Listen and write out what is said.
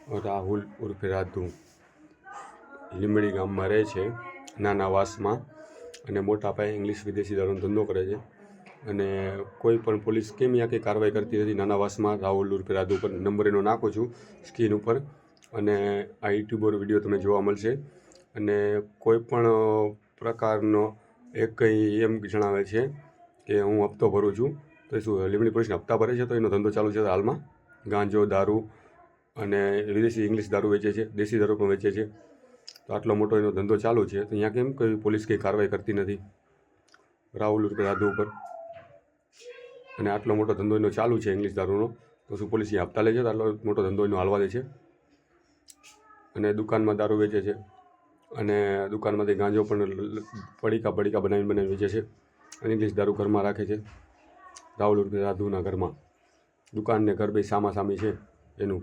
રાહુલ ઉર્ફે રાધુ લીંબડી ગામમાં રહે છે, નાના વાસમાં, અને મોટા પાયે ઇંગ્લિશ વિદેશી દારૂનો ધંધો કરે છે. અને કોઈ પણ પોલીસ કેમ અહીંયા કંઈ કાર્યવાહી કરતી નથી નાના વાસમાં રાહુલ ઉર્ફે રાધુ ઉપર. નંબર એનો નાખું છું સ્ક્રીન ઉપર, અને આ યુટ્યુબર વિડીયો તમને જોવા મળશે. અને કોઈ પણ પ્રકારનો એક કંઈ એમ જણાવે છે કે હું હપ્તો ભરું છું, તો શું લીંબડી પોલીસને હપ્તા ભરે છે? તો એનો ધંધો ચાલુ છે હાલમાં. ગાંજો, દારૂ અને વિદેશી ઇંગ્લિશ દારૂ વેચે છે, દેશી દારૂ પણ વેચે છે. તો આટલો મોટો એનો ધંધો ચાલુ છે, તો અહીંયા કેમ કોઈ પોલીસ કંઈ કાર્યવાહી કરતી નથી રાહુલ ઉર્ફે રાધુ ઉપર? અને આટલો મોટો ધંધો એનો ચાલુ છે ઇંગ્લિશ દારૂનો, તો શું પોલીસ અહીંયા હપ્તા લે છે? તો આટલો મોટો ધંધો એનો હાલવા દે છે? અને દુકાનમાં દારૂ વેચે છે, અને દુકાનમાંથી ગાંજો પણ પડીકા બનાવીને વેચે છે. અને ઇંગ્લિશ દારૂ ઘરમાં રાખે છે રાહુલ ઉર્ફે રાધુના ઘરમાં. દુકાનને ઘર બે સામા સામી છે એનું.